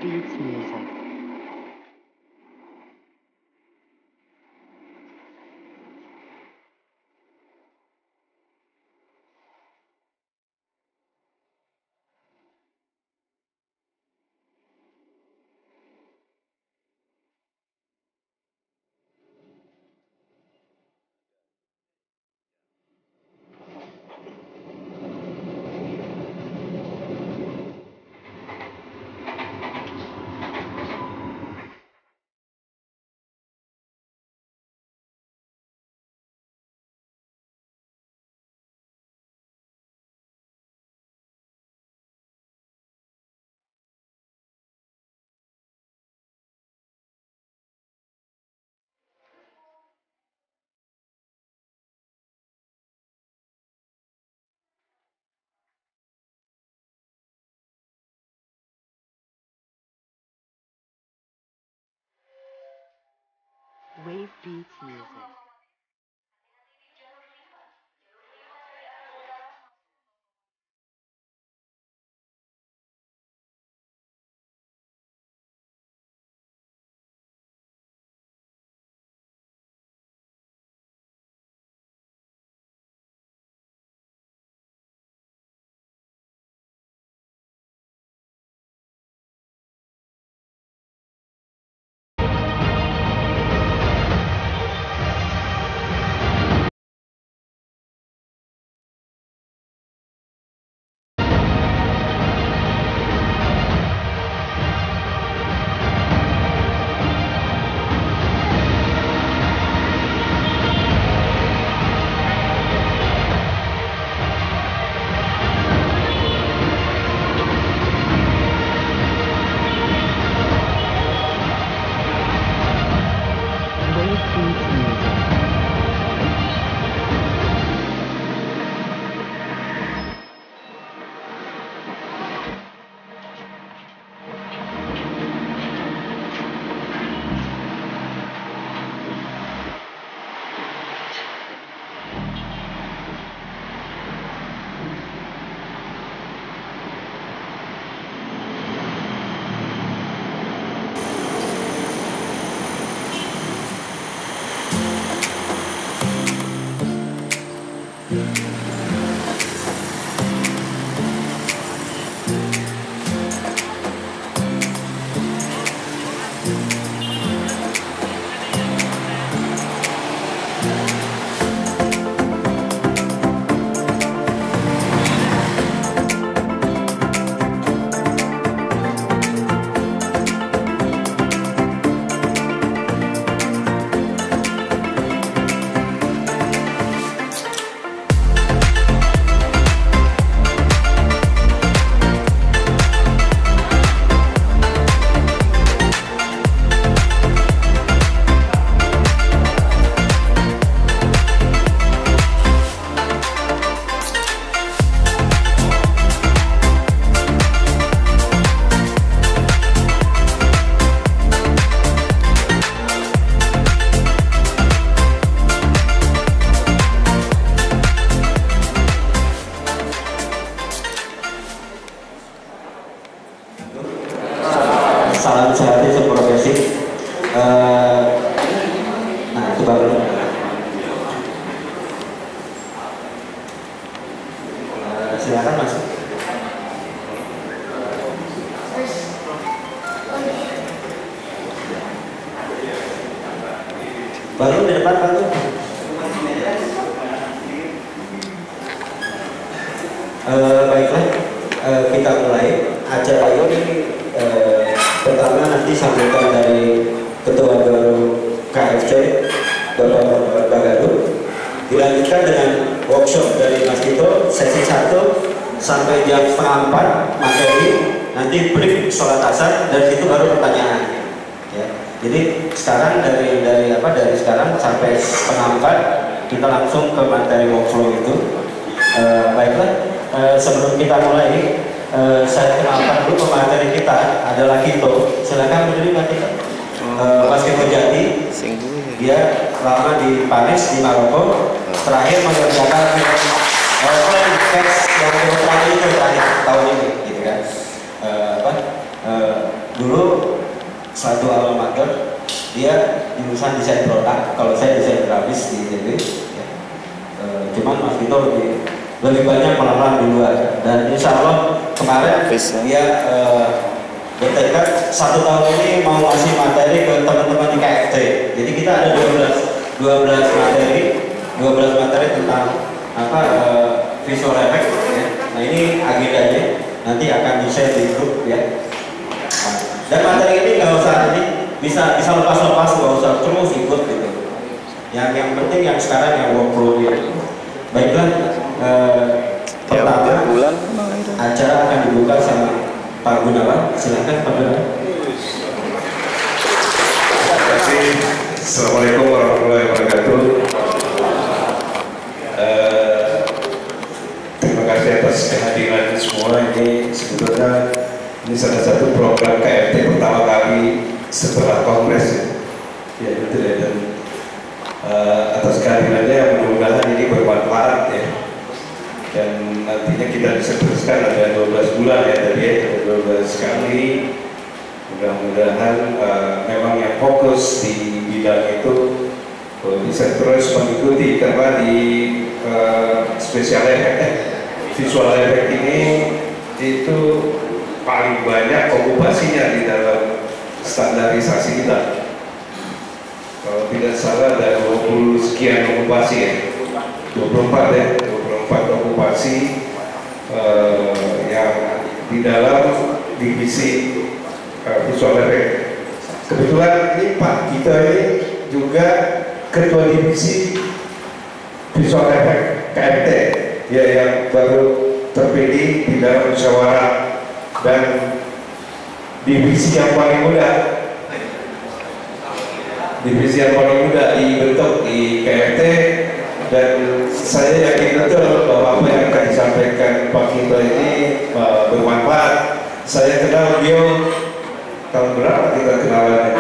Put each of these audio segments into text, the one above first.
Beats Music. Wave Beats Music. Wave Beats Music. Salam sehat seprofesi. Nah itu baru. Silakan Mas. Baru di depan Pak tuh. Baiklah, kita mulai acara ini. Pertama nanti sambutan dari Ketua Baru KFC Bapak Bagaduh, dilanjutkan dengan workshop dari Mas Tito sesi 1 sampai jam 3:30 materi, nanti break sholat asar, dan situ baru pertanyaan. Ya. Jadi sekarang dari sekarang sampai 3:30 kita langsung ke materi workflow itu. Baiklah, sebelum kita mulai. Saya kenalkan dulu pemateri kita adalah Kito. Silakan berdiri Pak Kito. Mas Kito Jati. Dia lama di Paris di Maroko. Terakhir mengerjakan teks yang terakhir itu terakhir tahun ini, gitu kan. Dulu dia jurusan desain produk, kalau saya desain grafis di ITB. Ya. Cuman Mas Vito lebih banyak menelan di luar, dan insya Allah kemarin dia bertekad 1 tahun ini mau ngasih materi ke teman-teman di KFT. Jadi kita ada 12 materi tentang visual effect ya. Nah ini agendanya nanti akan di-share di grup ya. Nah, dan materi ini nggak usah bisa lepas-lepas, nggak usah terus ikut gitu. Yang penting yang sekarang yang workflow gitu. Baiklah, pertama acara akan dibuka sama Pak Gunawan. Silakan Pak Gunawan. Terima kasih. Assalamualaikum warahmatullahi wabarakatuh. Terima kasih atas kehadiran semua. Ini sebetulnya ini salah satu program KFT pertama kali setelah kongres ya itu ya, dan atas kehadirannya mudah-mudahan ini bermanfaat ya, dan nantinya kita bisa teruskan. Ada 12 bulan ya tadi ya, ada 12 kali. Mudah-mudahan memang yang fokus di bidang itu bisa terus mengikuti, karena di special effect visual effect ini itu paling banyak okupasinya di dalam standarisasi kita. Kalau tidak salah ada 20 sekian okupasi ya, 24 ya, 24 okupasi yang di dalam divisi visual effect. Kebetulan ini Pak kita ini juga ketua divisi visual effect KFT ya, yang baru terpilih di dalam musyawarah, dan divisi yang paling muda dibentuk di KFT. Dan saya yakin betul bahwa apa yang akan disampaikan Pak Kito ini bermanfaat. Saya kenal beliau tahun berapa kita kenalannya?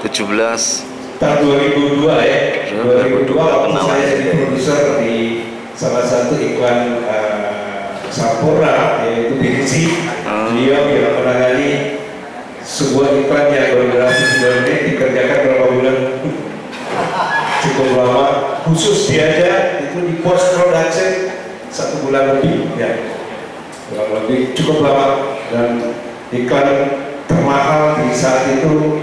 17 tahun 2002 ya. 2002 waktu saya jadi produser di salah satu iklan Sampurna, yaitu divisi. Beliau yang menangani sebuah iklan yang berdurasi 9 menit, dikerjakan berapa bulan? Cukup lama. Khusus dia aja itu di post production 1 bulan lebih ya, kurang lebih cukup lama. Dan iklan termahal di saat itu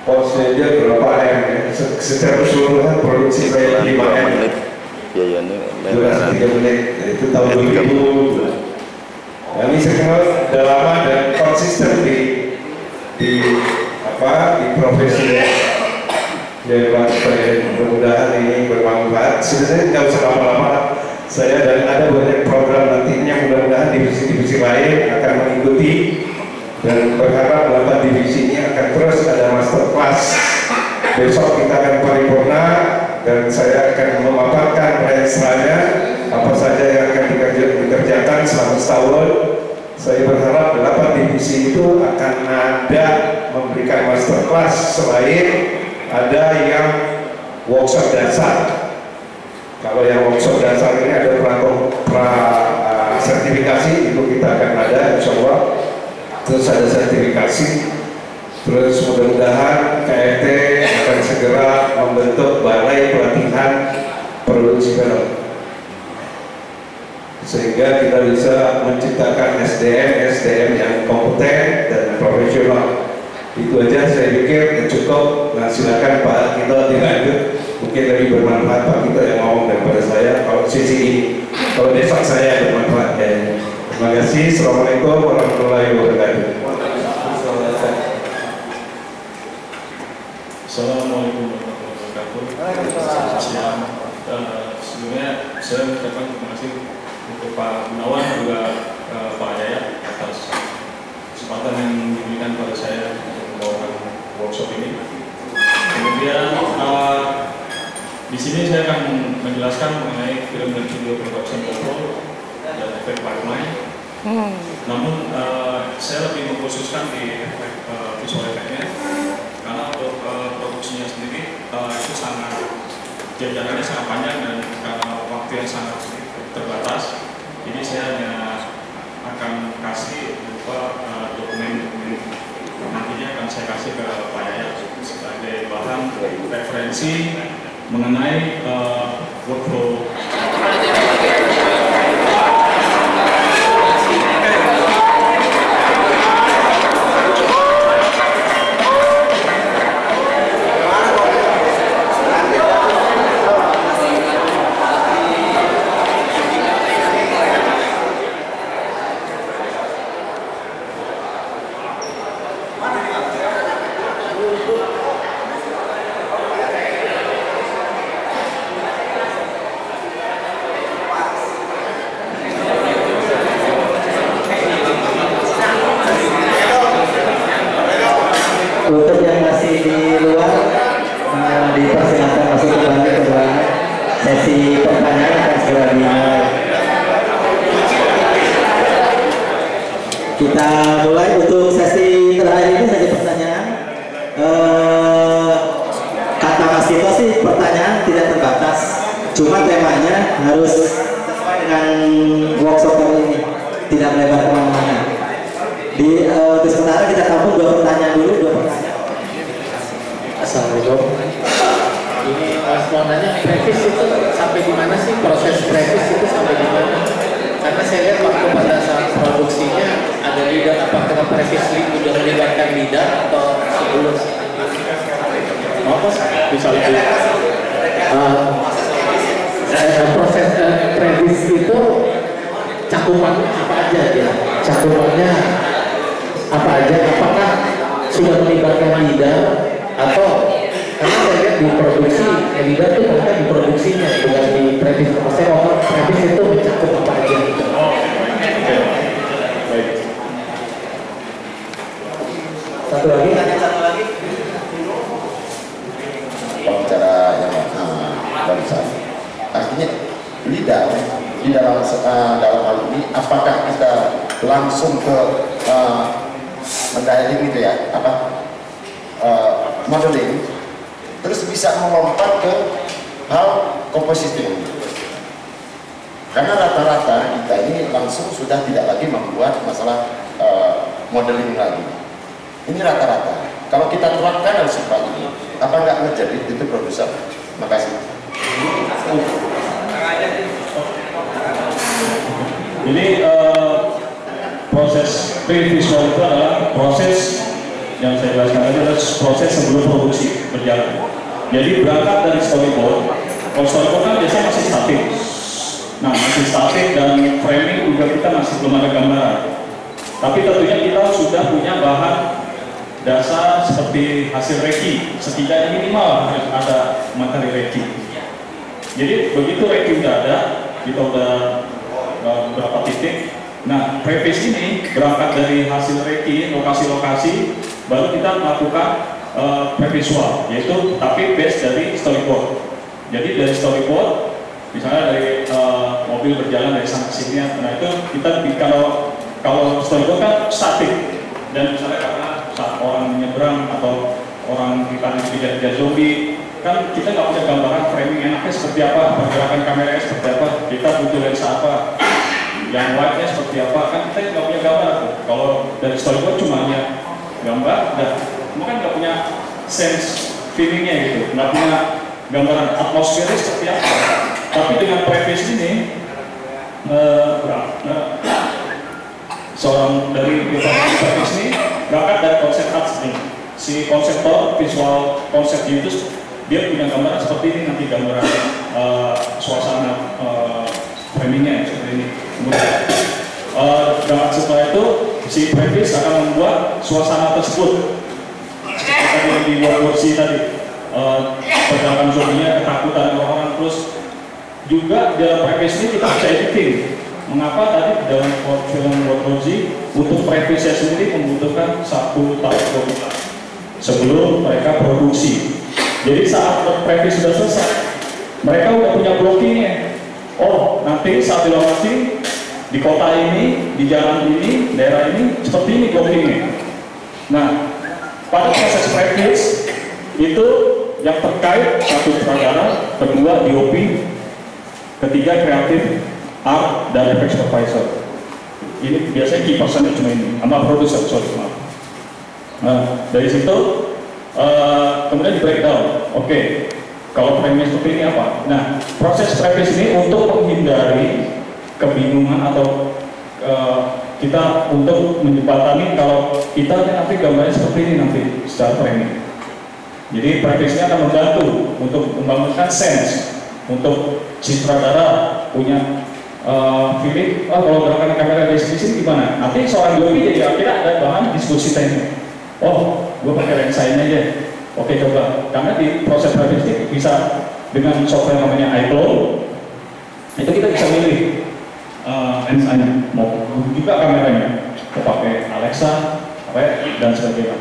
posnya dia berapa M ya, secara keseluruhan produksi saya 5 M, durasi 3 menit. Itu tahun 2000. Kami kenal udah lama dan konsisten di profesi ya, mudah-mudahan ini bermanfaat. Sebenarnya nggak usah lama-lama saya, dan ada banyak program nantinya, mudah-mudahan divisi-divisi lain akan mengikuti, dan berharap 8 divisi ini akan terus ada masterclass. Besok kita akan paripurna dan saya akan memaparkan range-nya apa saja yang akan dikerjakan selama setahun. Saya berharap 8 divisi itu akan ada memberikan masterclass, selain ada yang workshop dasar. Kalau yang workshop dasar ini ada sertifikasi, itu kita akan ada insya Allah. Terus ada sertifikasi. Terus mudah-mudahan KFT akan segera membentuk balai pelatihan produksi film, sehingga kita bisa menciptakan SDM yang kompeten dan profesional. Itu aja saya pikir cukup. Nah, silakan Pak Kito dilanjut, mungkin lebih bermanfaat Pak Kito yang ngomong daripada saya kalau sisi ini. Kalau besok saya bermanfaat ya. Terima kasih. Assalamualaikum warahmatullahi wabarakatuh. Assalamualaikum warahmatullahi wabarakatuh. Siang. Sebelumnya saya mengucapkan terima kasih untuk Pak Gunawan dan juga Pak Jaya atas kesempatan yang diberikan pada saya untuk membawakan workshop ini. Kemudian di sini saya akan menjelaskan mengenai film dan video production control dan efek pipeline. Namun saya lebih mengkhususkan di efek visual effect-nya, karena untuk produksinya sendiri itu sangat jajarannya sangat panjang dan karena waktu yang sangat terbatas, jadi saya hanya akan kasih berupa dokumen-dokumen, nantinya akan saya referensi mengenai workflow. Untuk yang masih di luar, dipersilakan masuk kembali ke ruangan. Sesi pertanyaan akan segera dimulai. Kita mulai untuk sesi terakhir ini, sesi pertanyaan. Kata Mas Tito sih pertanyaan tidak terbatas, cuma temanya harus sesuai dengan workshop kali ini, tidak melebar kemana-mana. Di sementara kita tampung 2 pertanyaan dulu, 2 pertanyaan. Assalamualaikum. Ini Mas mau nanya, previs itu sampai di mana sih, proses previs itu sampai di mana? Karena saya lihat waktu pada saat produksinya ada lidah, apakah previs udah melibatkan lidah atau sebelum? Apa bisa lebih? Proses previs itu cakupannya apa aja ya? Cakupannya apa aja? Apakah sudah melibatkan lidah atau karena saya lihat di produksi lidah itu ternyata di produksinya bukan di previs. Saya ngomong previs itu mencakup apa aja gitu. Baik. Satu lagi. Wawancara yang barusan, artinya lidah dalam hal ini apakah kita langsung ke mendialing gitu ya, modeling, terus bisa melompat ke hal compositing, karena rata-rata kita ini langsung sudah tidak lagi membuat masalah modeling lagi. Ini rata-rata. Kalau kita terapkan dalam sifat ini, apa nggak menjadi itu produser? Terima kasih. Jadi proses pre-visual itu adalah proses yang saya jelaskan tadi, adalah proses sebelum produksi berjalan. Jadi berangkat dari storyboard. Kalau storyboard kan biasanya masih statik. Nah, masih statik dan framing juga kita masih belum ada gambaran. Tapi tentunya kita sudah punya bahan dasar seperti hasil reki, setidaknya minimal harus ada materi reki. Jadi begitu reki udah ada, kita udah beberapa titik. Nah, previs ini berangkat dari hasil reki, lokasi-lokasi, baru kita melakukan previsual, yaitu tapi base dari storyboard. Jadi dari storyboard, misalnya dari mobil berjalan dari sana ke sini, nah itu kita kalau storyboard kan statik, dan misalnya karena saat orang menyeberang atau orang dikejar-kejar zombie, kan kita nggak punya gambaran framing enaknya seperti apa, pergerakan kameranya seperti apa, kita butuh lensa apa, yang light-nya seperti apa, kan kita nggak punya gambaran tuh. Kalau dari storyboard cuma hanya gambar, dan mungkin nggak punya sense feelingnya gitu, nggak punya gambaran atmosfernya seperti apa. Tapi dengan previs ini, seorang dari previs ini berangkat dari konsep art ini. Si konseptor visual konsepnya itu dia punya gambaran seperti ini, nanti gambaran suasana framingnya seperti ini. Kemudian dan setelah itu si previs akan membuat suasana tersebut seperti yang di workshop tadi, pergerakan zombinya, ketakutan orang, terus juga dalam previs ini kita bisa editing. Mengapa tadi dalam film workshop untuk previsnya sendiri membutuhkan 1 tahun sebelum mereka produksi. Jadi saat previs sudah selesai, mereka udah punya blockingnya. Oh, nanti saat di lokasi di kota ini, di jalan ini, daerah ini, seperti ini blockingnya. Nah, pada proses previs itu yang terkait, 1 sutradara, 2 DOP, 3 kreatif, art, dan effect supervisor. Ini biasanya key person cuma ini, sama produser, sorry maaf. Nah, dari situ kemudian di breakdown. Oke, kalau framing seperti ini apa? Nah, proses previs ini untuk menghindari kebingungan atau kita untuk menjembatani kalau kita nanti gambarnya seperti ini nanti secara framing. Jadi previs ini akan membantu untuk membangunkan sense, untuk si sutradara punya feeling, kalau gerakan kamera dari sini gimana? Nanti seorang Yopi jadi akhirnya ada bahan diskusi teknik. Oh, gue pakai lensa ini aja. Oke, coba. Karena di proses previs ini bisa dengan software namanya iCloud, itu kita bisa milih lensanya, mau juga kameranya, mau pakai Alexa, dan sebagainya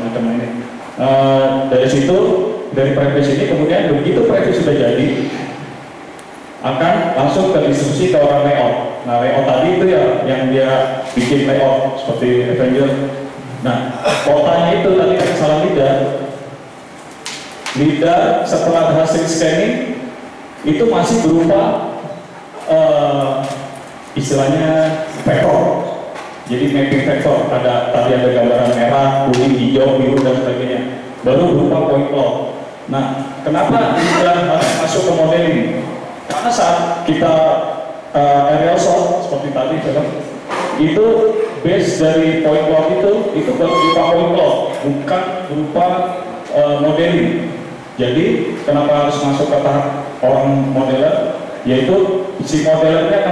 macam ini. Dari situ, dari previs ini kemudian begitu previs sudah jadi, akan langsung ke instruksi ke orang layout. Nah, layout tadi itu ya yang dia bikin layout seperti Avenger. Nah, kotanya itu tadi kan salah lidar setelah hasil scanning itu masih berupa istilahnya vektor. Jadi mapping vektor, tadi ada gambaran merah, kuning, hijau, biru dan sebagainya. Baru berupa point cloud. Nah, kenapa lidar harus masuk ke model ini? Karena saat kita aerial shot seperti tadi itu base dari point cloud itu baru berupa point cloud, bukan berupa modeling. Jadi kenapa harus masuk ke tahap orang modeler? Yaitu si modelernya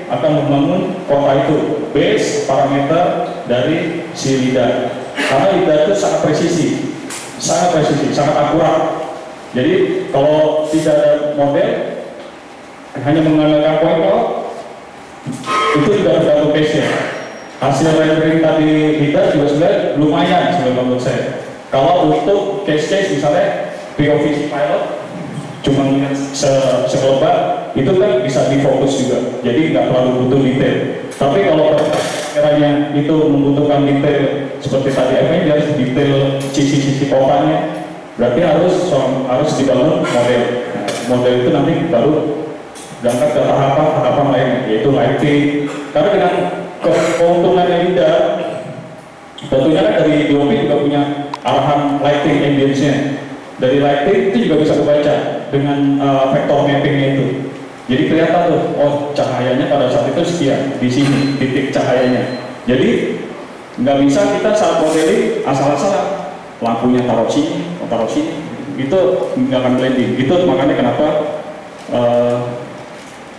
akan membangun kota itu base parameter dari si lidar. Karena lidar itu sangat presisi, sangat akurat. Jadi kalau tidak ada model, hanya mengandalkan point cloud, itu tidak tergantung base-nya. Hasil rendering tadi lidar juga sebenarnya lumayan menurut saya. Kalau untuk case-case misalnya POV pilot cuma melihat sekelebat, itu kan bisa difokus juga, jadi nggak terlalu butuh detail. Tapi kalau kameranya itu membutuhkan detail seperti tadi Avengers, detail sisi-sisi kotanya, berarti harus dibangun model. Nah, model itu nanti baru berangkat ke tahapan lain, yaitu lighting. Karena dengan keuntungan yang lidar, tentunya kan dari DOP juga punya arahan lighting ambience-nya. Dari lighting itu juga bisa kebaca dengan vektor mappingnya itu. Jadi kelihatan tuh, oh cahayanya pada saat itu sekian, di sini titik cahayanya. Jadi nggak bisa kita saat modeling asal-asalan lampunya taruh sini, itu nggak akan blending. Itu makanya kenapa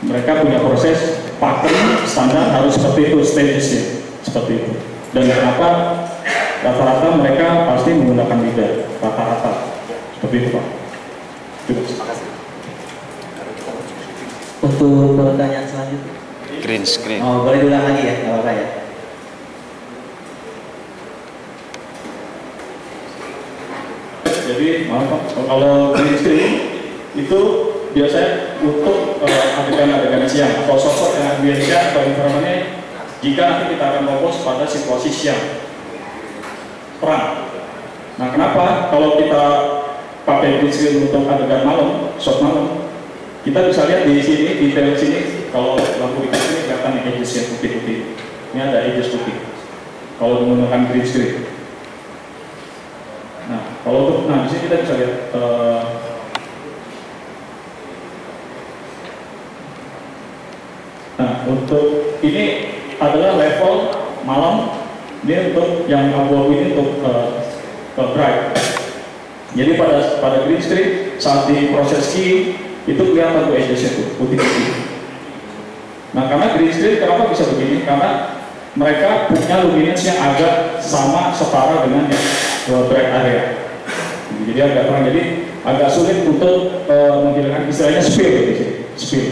mereka punya proses pattern standar harus seperti itu, stagesnya seperti itu. Dan kenapa rata-rata mereka pasti menggunakan lidar rata-rata. Seperti itu, Pak. Terima kasih. Untuk pertanyaan selanjutnya. Green screen. Oh, boleh diulang lagi ya, nggak apa-apa ya. Jadi, maaf Pak, kalau green screen itu biasanya untuk adegan-adegan siang atau sosok yang biasa informasinya jika nanti kita akan fokus pada situasi siang perang. Nah, kenapa kalau kita pakai green screen untuk adegan malam, shot malam, kita bisa lihat di sini, detail sini, kalau lampu di sini kelihatan edges yang putih-putih. Ini ada edges putih. Kalau menggunakan green screen. Nah, kalau di sini kita bisa lihat nah, untuk ini adalah level malam. Ini untuk yang abu-abu ini untuk bright. Jadi pada green screen saat di proses key itu kelihatan tuh edgesnya tuh putih-putih. Nah, karena green screen kenapa bisa begini? Karena mereka punya luminance yang agak sama setara dengan yang bright area. Jadi agak terang, jadi agak sulit untuk menghilangkan istilahnya spill di sini, spill.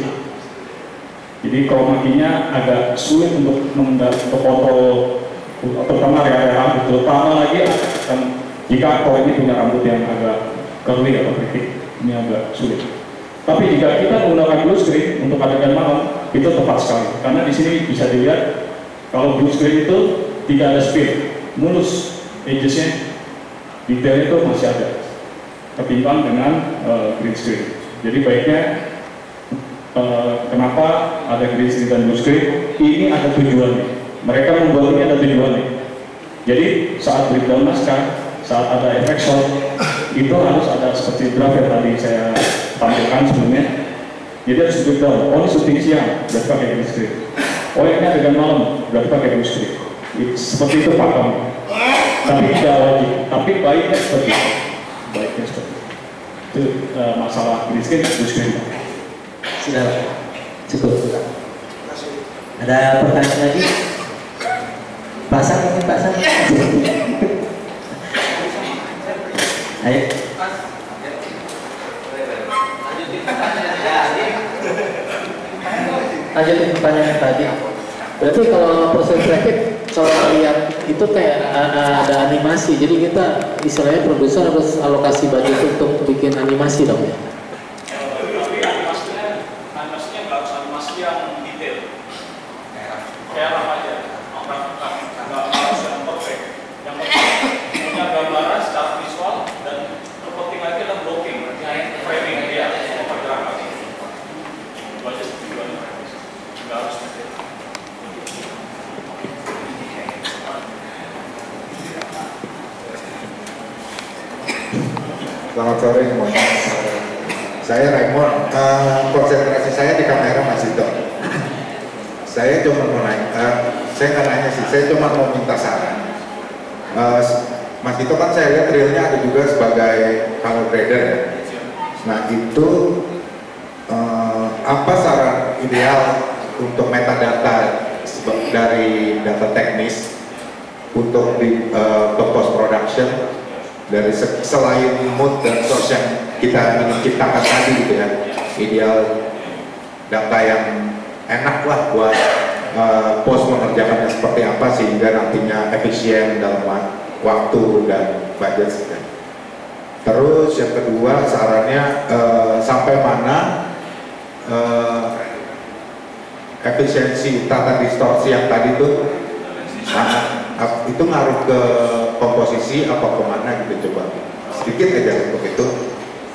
Jadi chroma-key-nya agak sulit untuk foto terutama area rambut, terutama lagi kan jika aktor ini punya rambut yang agak curly atau kritik, ini agak sulit. Tapi jika kita menggunakan blue screen untuk adegan malam, itu tepat sekali. Karena di sini bisa dilihat kalau blue screen itu tidak ada spill, mulus edgesnya, detail itu masih ada. Ketimbang dengan green screen. Jadi baiknya kenapa ada green screen dan blue screen? Ini ada tujuannya. Mereka membuat ini ada tujuannya. Jadi saat breakdown naskah, saat ada efek shot, itu harus ada seperti draft yang tadi saya tampilkan sebelumnya. Jadi harus breakdown. Oh ini syuting siang, berarti pakai green screen. Oh ini adegan malam, berarti pakai green screen. Seperti itu pakem. Tapi tidak wajib. Tapi baiknya seperti itu. Baiknya seperti itu. Itu masalah green screen, blue screen. Sudah, cukup. Ada pertanyaan lagi? Pasang mungkin pasang. Ayo. Lanjutin pertanyaan tadi. Berarti kalau proses rakit, kalau lihat itu kayak ada animasi. Jadi kita istilahnya produser harus alokasi budget untuk bikin animasi dong ya. Tapi animasinya nggak harus animasi yang detail. Kayak apa aja. Nggak harus yang perfect. Yang penting punya gambaran secara visual dan terpenting lagi adalah blocking, framing dia, pergerakan. Baca tujuan nggak harus detail. Selamat sore semuanya. Saya Raymond. Konsentrasi saya di kamera Mas Dito. Saya cuma mau saya nggak nanya sih. Saya cuma mau minta saran. Mas Dito kan saya lihat realnya ada juga sebagai color grader. Nah itu apa saran ideal untuk metadata dari data teknis untuk di post production? Dari selain mood dan source yang kita ingin ciptakan tadi gitu ya, ideal data yang enak lah buat post mengerjakannya seperti apa sehingga nantinya efisien dalam waktu dan budget. Terus yang kedua sarannya sampai mana efisiensi tata distorsi yang tadi tuh itu ngaruh ke komposisi apa kemana gitu, coba sedikit aja untuk itu.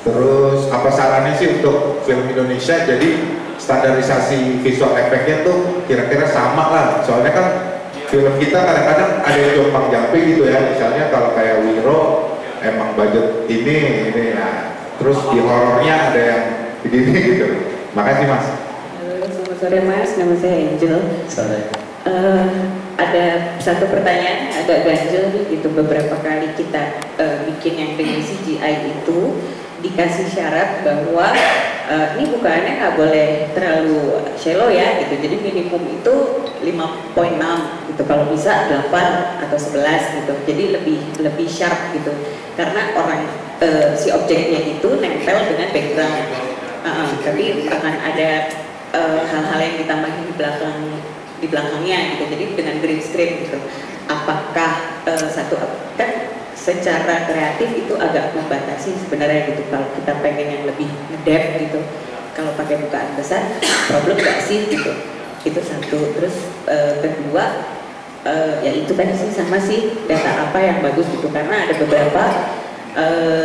Terus apa sarannya sih untuk film Indonesia jadi standarisasi visual efeknya tuh kira-kira sama lah, soalnya kan film kita kadang-kadang ada yang jompang jamping gitu ya, misalnya kalau kayak Wiro emang budget ini nah terus di horornya ada yang begini gitu. Makasih Mas. Halo, selamat sore Mas, nama saya Angel. Sore. Ada satu pertanyaan agak ganjel gitu, beberapa kali kita bikin yang dengan CGI itu dikasih syarat bahwa ini bukannya nggak boleh terlalu shallow ya gitu, jadi minimum itu 5.6 gitu, kalau bisa 8 atau 11 gitu, jadi lebih sharp gitu, karena orang si objeknya itu nempel dengan background, tapi akan ada hal-hal yang ditambahin di belakangnya gitu, jadi dengan green screen gitu. Apakah kan secara kreatif itu agak membatasi sebenarnya gitu, kalau kita pengen yang lebih ngedep gitu, kalau pakai bukaan besar problem nggak sih gitu, itu satu. Terus kedua ya itu tadi sih, sama sih data apa yang bagus gitu, karena ada beberapa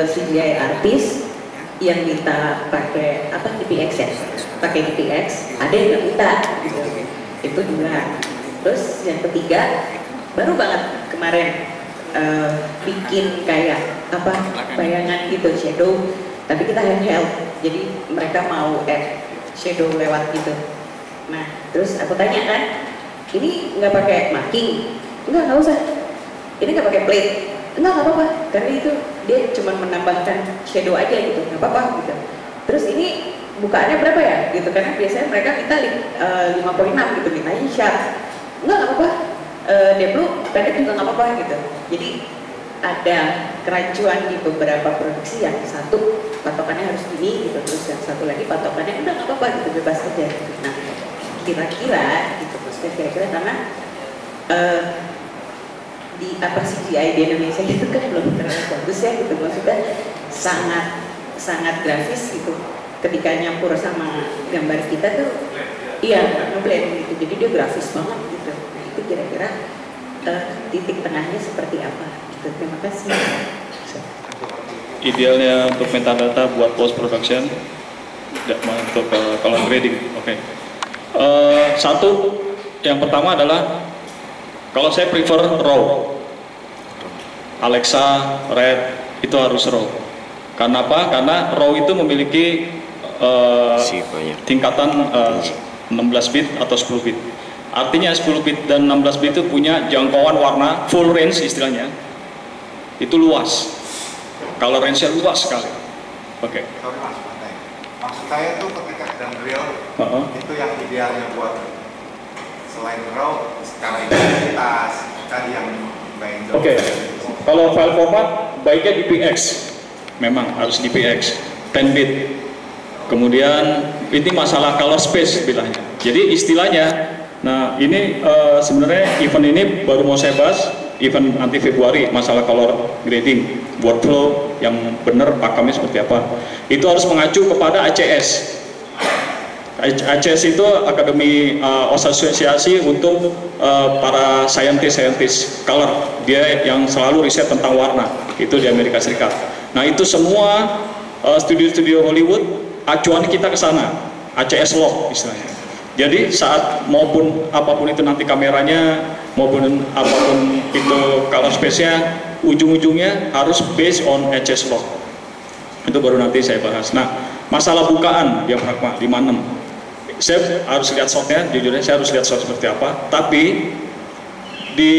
CGI artis yang minta pakai apa DPX ya, pakai DPX, ada yang nggak minta gitu. Itu juga. Terus yang ketiga, baru banget kemarin bikin kayak apa bayangan gitu, shadow, tapi kita handheld, jadi mereka mau add shadow lewat gitu. Nah terus aku tanya kan, ini nggak pakai marking? Nggak usah. Ini nggak pakai plate? Nggak apa-apa, karena itu dia cuma menambahkan shadow aja gitu, nggak apa-apa gitu. Terus ini bukaannya berapa ya gitu, karena biasanya mereka minta 5.6 gitu, mintanya sharp. Nggak apa-apa, deblu pendek juga nggak apa-apa gitu. Jadi ada kerancuan di beberapa produksi, yang satu patokannya harus gini gitu, terus yang satu lagi patokannya udah nggak apa-apa gitu, bebas aja gitu. Nah kira-kira gitu, maksudnya kira-kira karena di apa CGI di Indonesia itu kan belum terlalu bagus ya gitu, maksudnya sangat grafis gitu. Ketika nyampur sama gambar kita tuh iya ngeblend gitu, jadi dia grafis banget gitu. Nah itu kira-kira titik tengahnya seperti apa gitu. Terima kasih. Idealnya untuk metadata buat post production, untuk color grading, oke. Satu, yang pertama adalah kalau saya prefer raw, Alexa, Red itu harus raw. Karena apa? Karena RAW itu memiliki tingkatan 16 bit atau 10 bit. Artinya 10 bit dan 16 bit itu punya jangkauan warna full range istilahnya. Itu luas. Color range-nya luas sekali. Oke. Sorry Mas, maksud saya itu ketika sedang real, itu yang idealnya buat selain RAW, skala intensitas, tadi yang baik. Oke. Kalau file format baiknya DPX. Memang harus DPX 10 bit. Kemudian ini masalah color space bilangnya. Jadi istilahnya, nah ini sebenarnya event ini baru mau saya bahas, event nanti Februari, masalah color grading, workflow yang benar pakemnya seperti apa. Itu harus mengacu kepada ACS. ACS itu Akademi Asosiasi untuk para scientist color. Dia yang selalu riset tentang warna. Itu di Amerika Serikat. Nah itu semua studio-studio Hollywood acuan kita ke sana, ACS log istilahnya. Jadi saat maupun apapun itu nanti kameranya, maupun apapun itu color space-nya, ujung-ujungnya harus based on ACS log. Itu baru nanti saya bahas. Nah, masalah bukaan diafragma 56. Saya harus lihat shotnya, jujurnya saya harus lihat shot seperti apa. Tapi di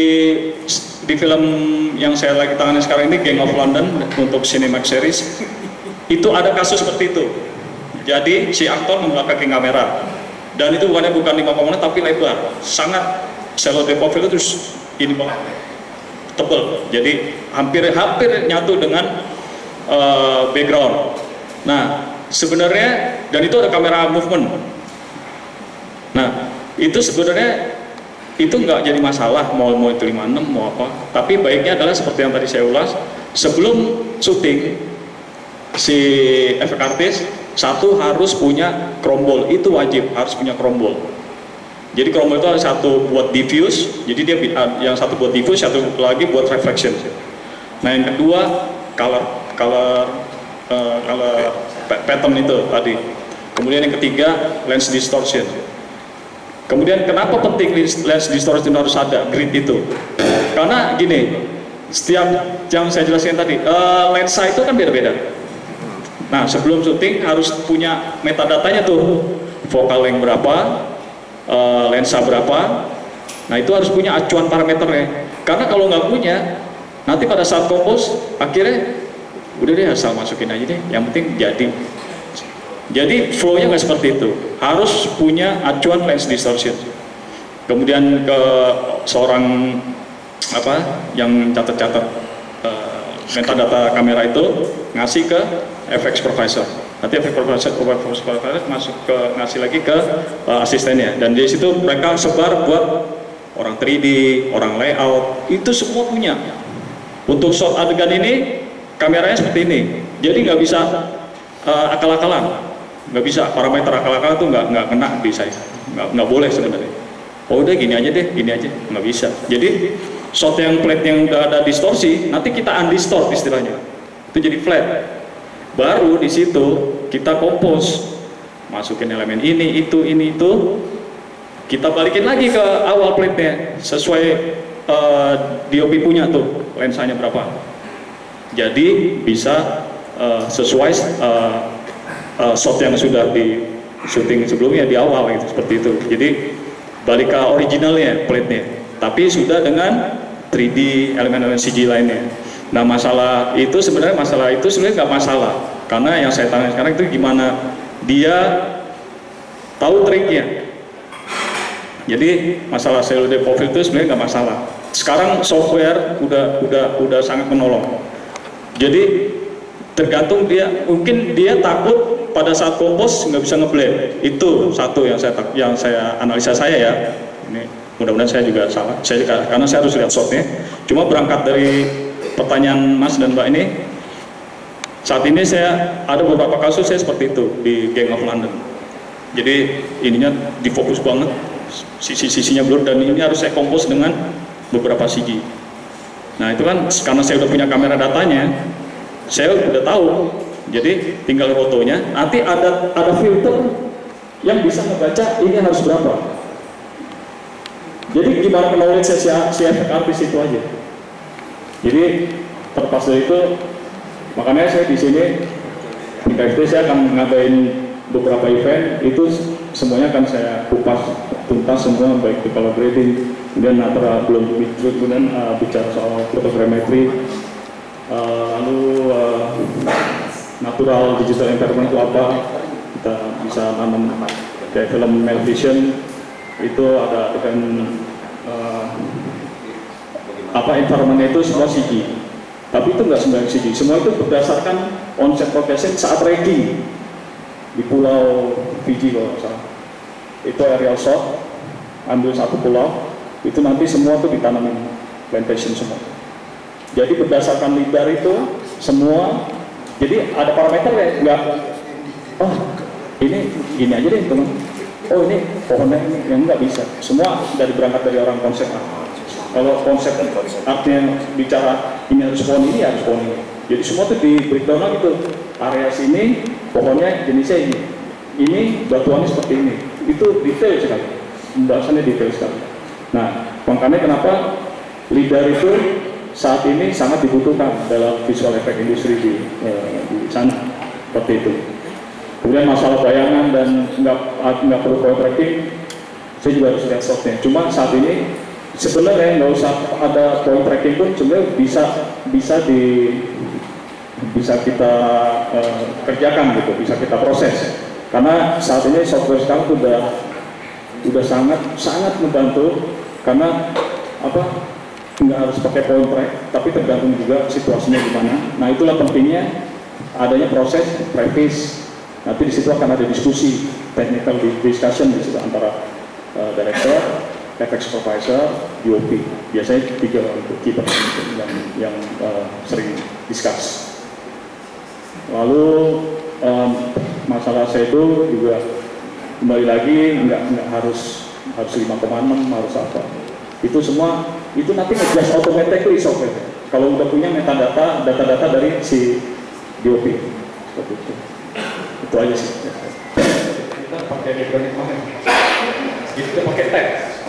film yang saya lagi tangani sekarang ini, Gang of London untuk Cinemax Series, itu ada kasus seperti itu. Jadi si aktor membelakangi kamera, dan itu bukan 5 komponen tapi lebar, sangat shallow depth of field, terus ini banget tebel, jadi hampir nyatu dengan background. Nah sebenarnya, dan itu ada kamera movement. Nah itu sebenarnya itu nggak jadi masalah, mau itu 56 mau apa, tapi baiknya adalah seperti yang tadi saya ulas, sebelum syuting si efek artis satu harus punya chrome, itu wajib harus punya chrome. Jadi chrome itu ada satu buat diffuse, jadi dia yang satu buat diffuse, satu lagi buat reflection. Nah yang kedua color pattern itu tadi. Kemudian yang ketiga lens distortion. Kemudian kenapa penting lens distortion harus ada grid itu? Karena gini, setiap yang saya jelaskan tadi, lensa itu kan beda-beda. Nah sebelum syuting harus punya metadatanya tuh, focal length berapa, lensa berapa. Nah itu harus punya acuan parameternya. Karena kalau nggak punya, nanti pada saat kompos akhirnya udah deh asal masukin aja deh, yang penting jadi. Jadi flow-nya nggak seperti itu. Harus punya acuan lens distortion. Kemudian ke seorang apa yang catat-catat metadata kamera itu ngasih ke FX Supervisor. Nanti FX Supervisor masuk ke ngasih lagi ke asistennya, dan di situ mereka sebar buat orang 3D, orang layout, itu semua punya. Untuk shot adegan ini kameranya seperti ini, jadi nggak bisa akal-akalan, nggak bisa parameter akal-akalan tuh nggak kena di saya, nggak boleh sebenarnya. Oh udah gini aja deh, gini aja, nggak bisa. Jadi shot yang plate yang udah ada distorsi, nanti kita undistort istilahnya, itu jadi flat. Baru di situ kita kompos, masukin elemen ini, itu, kita balikin lagi ke awal plate-nya sesuai DOP punya tuh lensanya berapa. Jadi bisa sesuai shot yang sudah di syuting sebelumnya di awal gitu, seperti itu. Jadi balik ke originalnya plate-nya, tapi sudah dengan 3D elemen-elemen CG lainnya. Nah masalah itu sebenarnya nggak masalah, karena yang saya tanya sekarang itu gimana dia tahu triknya. Jadi masalah shallow depth of field itu sebenarnya nggak masalah. Sekarang software udah sangat menolong. Jadi tergantung dia, mungkin dia takut pada saat kompos nggak bisa ngeblend. Itu satu yang saya analisa saya ya. Ini mudah-mudahan saya juga salah. Karena saya harus lihat shotnya. Cuma berangkat dari pertanyaan Mas dan Mbak ini, saat ini saya ada beberapa kasus saya seperti itu di Gang of London. Jadi ininya difokus banget, sisi-sisinya blur, dan ini harus saya kompos dengan beberapa CG. Nah itu kan karena saya udah punya kamera datanya, saya udah tahu. Jadi tinggal fotonya, nanti ada filter yang bisa membaca ini harus berapa. Jadi gimana knowledge si efek artis itu aja. Jadi terlepas dari itu, makanya saya di sini di KFT saya akan ngadain beberapa event, itu semuanya akan saya kupas tuntas semua, baik di color grading, kemudian natural belum kemudian bicara soal photogrammetry, lalu natural digital environment itu apa, kita bisa nanam kayak film Mel Vision itu ada event environment itu semua CG, tapi itu nggak sembarang CG, semua itu berdasarkan onset progression saat ranking di pulau Fiji kalau nggak salah. Itu aerial shot, ambil satu pulau, itu nanti semua tuh ditanamin plantation semua. Jadi berdasarkan lidar itu semua, jadi ada parameter ya, nggak, oh ini gini aja deh teman, oh ini pohonnya ini, yang nggak bisa. Semua dari berangkat dari orang konsep. Kalau konsep artinya bicara ini harus pohon ini, harus pohon ini. Jadi semua tuh di breakdown gitu, area sini pohonnya jenisnya ini batuannya seperti ini. Itu detail sekali, pembahasannya detail sekali. Nah, makanya kenapa lidar itu saat ini sangat dibutuhkan dalam visual effect industri di sana, seperti itu. Kemudian masalah bayangan dan nggak perlu point tracking, saya juga harus lihat softnya. Cuma saat ini sebenarnya nggak usah ada point tracking pun sebenarnya bisa kita kerjakan gitu, bisa kita proses. Karena saat ini software sekarang udah sangat membantu, karena nggak harus pakai point track, tapi tergantung juga situasinya gimana. Nah itulah pentingnya adanya proses previs. Nanti di situ akan ada diskusi, technical discussion di situ antara director, FX supervisor, DOP. Biasanya 3 untuk key person yang sering discuss. Lalu masalah saya itu juga kembali lagi nggak harus 5,6, harus apa. Itu semua itu nanti nge-adjust automatically software. Kalau udah punya metadata, data-data dari si DOP. Seperti itu. Itu aja sih. Kita pakai background yang mana? Kita pakai teks.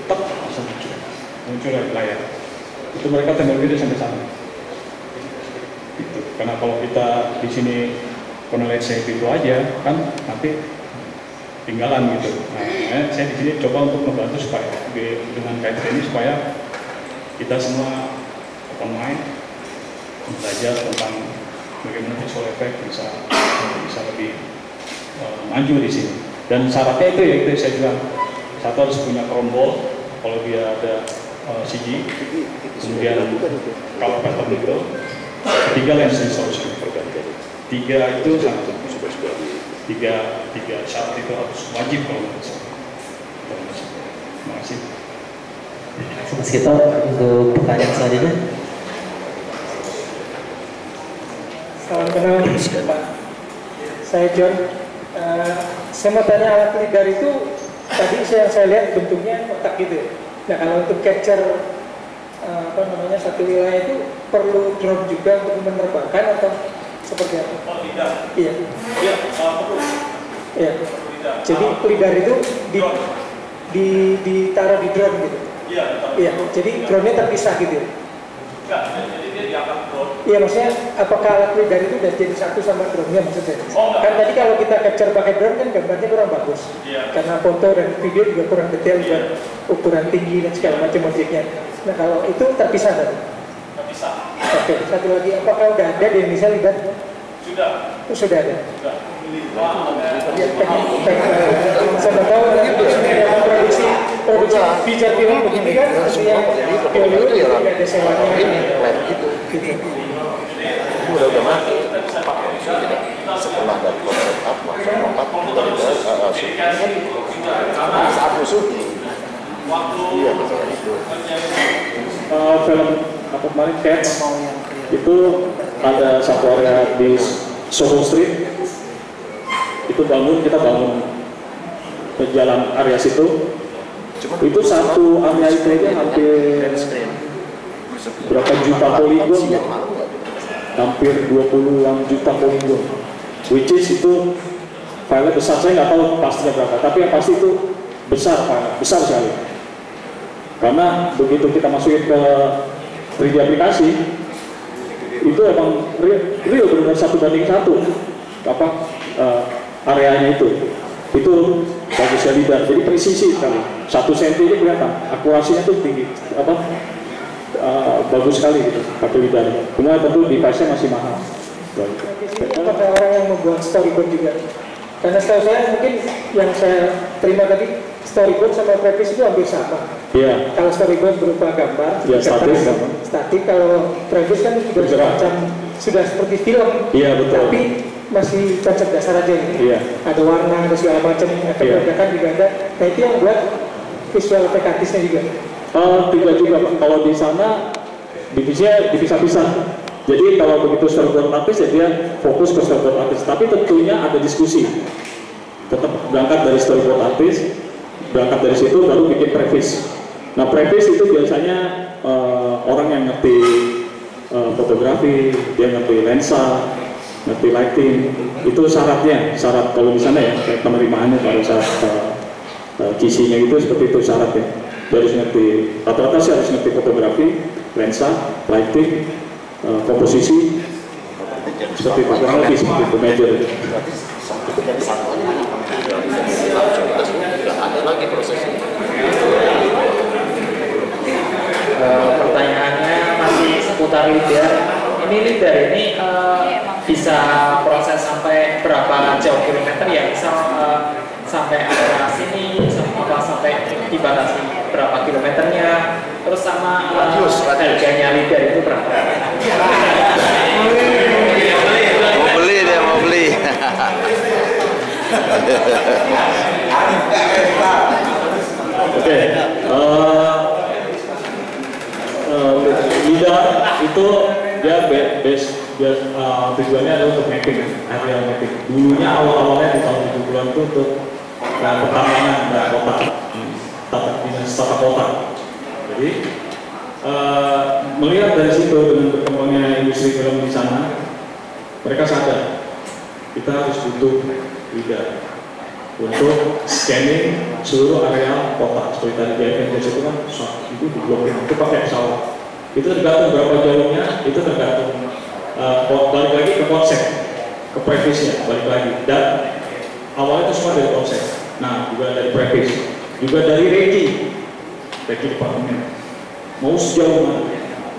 Tetap langsung muncul di layar. Itu mereka teknologi sampai sana. Gitu. Karena kalau kita di sini knowledge shape itu aja, kan nanti tinggalan gitu. Nah, saya di sini coba untuk membantu supaya dengan KFT ini supaya kita semua open mind, belajar tentang bagaimana visual effect bisa lebih maju di sini. Dan syaratnya itu ya, itu saya bilang, satu harus punya crown ball kalau dia ada CG, kemudian color pattern itu, ketiga lens distortion, tiga itu sangat tiga syarat itu harus wajib kalau menurut saya. Terima kasih. Mas Kito untuk pertanyaan selanjutnya. Salam kenal Pak. Saya John. Saya mau tanya alat lidar itu tadi saya lihat bentuknya kotak gitu. Nah kalau untuk capture satu wilayah itu perlu drone juga untuk menerbangkan atau seperti apa? Oh lidar. Iya. Iya, perlu. Iya. Jadi lidar itu ditaruh di drone gitu. Iya. Iya. Jadi drone-nya terpisah gitu. Enggak, jadi dia diangkat drone. Iya, maksudnya apakah alat lidar itu udah jadi satu sama drone-nya maksudnya? Oh, enggak. Kan tadi kalau kita capture pakai drone kan gambarnya kurang bagus. Iya. Karena foto dan video juga kurang detail, juga ukuran tinggi dan segala macam objeknya. Nah kalau itu terpisah tadi? Terpisah. Oke, satu lagi, apakah udah ada di Indonesia lidar? Sudah. Oh, sudah ada. Sudah. Ya, saya tahu produksi feature film begini kan, artinya Hollywood juga ada sewanya gitu. Udah mati. Setelah dari konsep up langsung lompat saat musuh. Iya misalnya itu. Film apa kemarin Cats itu ada satu area di Soho Street. Kita bangun ke jalan area situ. Itu satu area itu aja hampir berapa juta poligon, hampir 20-an juta poligon, which is itu filenya besar. Saya nggak tahu pastinya berapa, tapi yang pasti itu besar sekali. Karena begitu kita masukin ke 3D aplikasi, itu emang real benar-benar 1:1. areanya itu bagusnya lidar. Jadi presisi sekali, 1 cm ini kelihatan, akurasinya tuh tinggi, bagus sekali gitu pakai lidar. Cuma tentu device-nya masih mahal. Apakah orang yang membuat storyboard juga? Karena setahu saya mungkin yang saya terima tadi, storyboard sama previs itu hampir sama. Iya. Kalau storyboard berupa gambar, ya statik. Kalau previs kan juga semacam sudah seperti film. Iya, betul. Tapi masih konsep dasar aja nih. Iya. Ada warna, ada segala macam, efek ledakan juga ada. Nah itu yang buat visual efek artisnya juga. Tidak juga Pak. Kalau di sana divisinya dipisah-pisah. Jadi kalau begitu storyboard artis ya dia fokus ke storyboard artis. Tapi tentunya ada diskusi. Tetap berangkat dari storyboard artis, berangkat dari situ baru bikin previs. Nah previs itu biasanya orang yang ngerti fotografi, dia ngerti lensa, ngerti lighting, itu syaratnya. Syarat kalau di sana ya kayak penerimaannya pada saat kisinya itu seperti itu syaratnya. Dia harus ngerti, rata-rata sih harus ngerti fotografi, lensa, lighting, komposisi, seperti itu, kurang lebih seperti itu major. Ada lagi prosesnya. Pertanyaannya masih seputar lidar. Ini lidar ini bisa proses sampai berapa jauh kilometer ya? Misal sampai area sini, sampai dibatasi berapa kilometernya, terus sama harganya lidar itu berapa? Mau beli. Oke, lidar itu dia tujuannya adalah untuk mapping, area mapping. Dulunya awalnya di tahun 70-an itu untuk pertambangan dan tata kota. Jadi melihat dari situ dengan berkembangnya industri film di sana, mereka sadar kita harus butuh lidar untuk scanning seluruh area kota. Seperti tadi di Avengers itu kan itu diblokir, itu pakai pesawat. Itu tergantung berapa jauhnya, itu tergantung balik lagi ke konsep, ke previsnya, balik lagi. Dan awalnya itu semua dari konsep. Nah, juga dari previs, juga dari regi departemen. Mau sejauh mana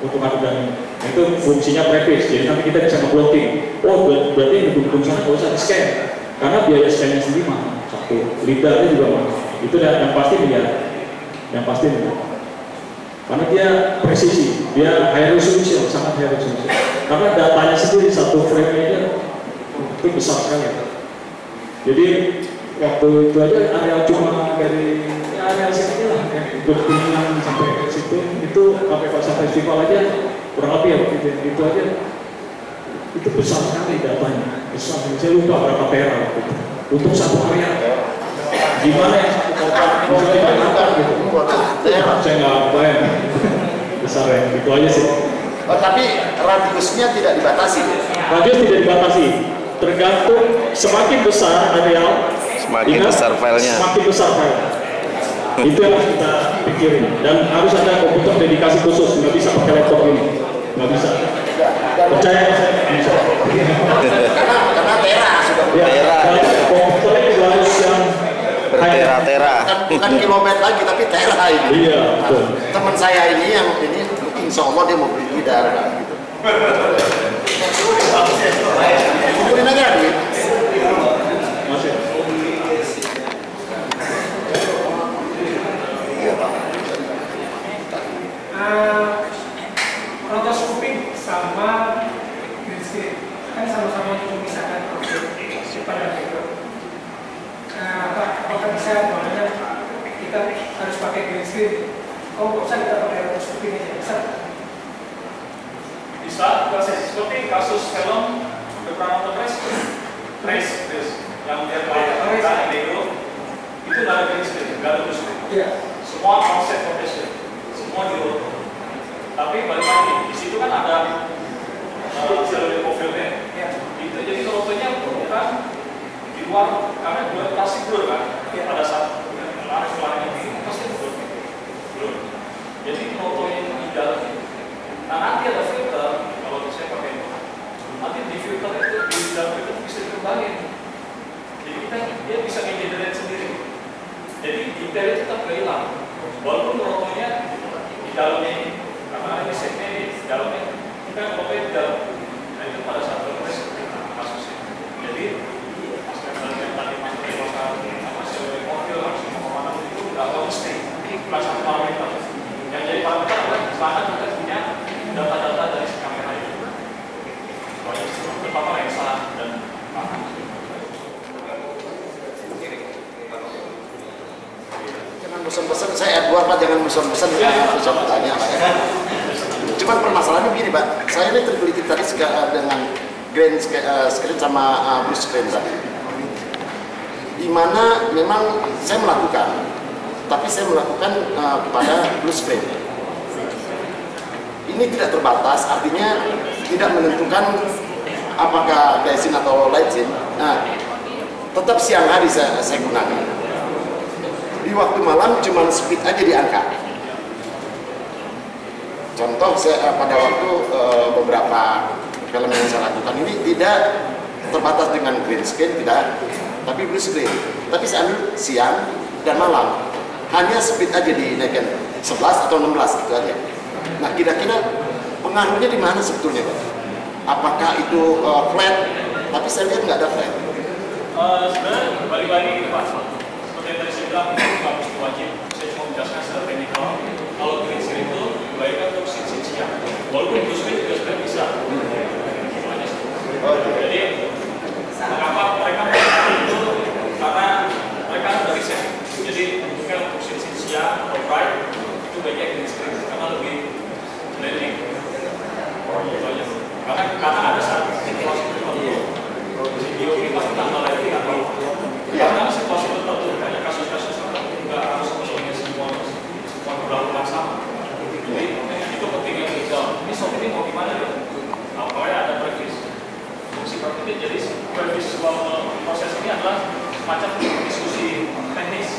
untuk adegan itu fungsinya previs. Jadi nanti kita bisa nge-blocking. Oh, berarti yang dukung sana nggak usah di-scan, karena biaya scan-nya sendiri mahal. Satu, lidarnya juga mahal. Itu yang pasti karena dia presisi, dia high resolution, sangat high resolution. Karena datanya sendiri satu frame-nya itu besar sekali. Jadi waktu itu aja area cuma dari area sini lah, berkunjungan sampai ke situ, itu sampai pasar festival aja kurang lebih ya begitu. Itu aja itu besar sekali datanya, besar. Saya lupa berapa tera waktu itu untuk satu area. Gimana yang satu kota gitu? Saya nggak bayang. Besar ya, itu aja sih. Oh, tapi radiusnya tidak dibatasi. Radius tidak dibatasi, tergantung semakin besar area, semakin besar filenya. Semakin besar file. Itu yang harus kita pikirin. Dan harus ada komputer dedikasi khusus, nggak bisa pakai laptop ini, nggak bisa. Percaya saya bisa. Karena tera sudah. Tera. Komputernya juga harus yang bertera-tera. Bukan kilometer lagi, tapi tera ini. Iya, betul. Teman saya ini yang ini, insya Allah dia mau beli lidar gitu. Kumpulin aja nih. Masih. Rotoscoping sama green screen kan sama-sama untuk memisahkan objek pada background. Apakah bisa makanya kita harus pakai green screen? Oh, nggak usah kita pakai rotoscoping aja, bisa? Bisa, seperti kasus film The Crown of the Prince, yang dia pakai Lego, itu nggak ada green screen, nggak ada green screen. Semua konsep foundation, semua di logo. Tapi balik lagi, di situ kan ada seluruh profilnya. Itu jadi fotonya bukan di luar, karena dua plastik blur kan. Pada saat keluarnya ini pasti blur. Jadi fotonya itu di dalam. Nah nanti ada filter, kalau saya pakai nanti di filter itu di dalam itu bisa dikembali detailnya tetap nggak hilang. Walaupun rotonya di dalamnya ini, karena ini setnya di dalamnya, kita rotonya di dalam. Nah itu pada saat proses kasusnya. Jadi tadi masuk mobil langsung kemana itu nggak tahu mesti bukan satu parameter. Yang jadi parameter adalah di mana kita punya data-data dari si kamera itu. Soalnya terpapar yang salah dan jangan bosan-bosan, saya Edward Pak, jangan bosan-bosan bisa bertanya Pak ya. Cuman permasalahannya begini Pak, saya ini tergelitik tadi dengan green screen sama blue screen tadi, di mana memang saya melakukan, tapi saya melakukan pada blue screen. Ini tidak terbatas, artinya tidak menentukan apakah daisy atau light scene. Nah, tetap siang hari saya gunakan. Di waktu malam cuma speed aja diangkat. Contoh saya pada waktu beberapa film yang saya lakukan ini tidak terbatas dengan green screen, tidak, tapi blue screen. Tapi saya ambil siang dan malam, hanya speed aja dinaikkan 11 atau 16 itu aja. Nah kira-kira pengaruhnya di mana sebetulnya Pak? Apakah itu flat? Tapi saya lihat nggak ada flat. Sebenarnya balik-balik Pak. Seperti yang tadi saya bilang, itu nggak mesti wajib. Saya cuma menjelaskan secara teknikal. Kalau green screen itu dibaikkan untuk siang. Walaupun blue screen juga sebenarnya bisa. Jadi mengapa mereka melakukan itu? Karena mereka ada riset. Jadi bentuknya untuk siang atau bright itu baiknya green screen karena lebih blending. Karena ada satu situasi tertentu. Video ini pasti tambah lagi atau karena situasi tertentu banyak kasus-kasus tertentu nggak harus semuanya semua berlakukan sama. Jadi itu pentingnya visual. Ini soft ini mau gimana ya? Apalagi ada previs. Fungsi previs jadi previsual proses ini adalah semacam diskusi teknis.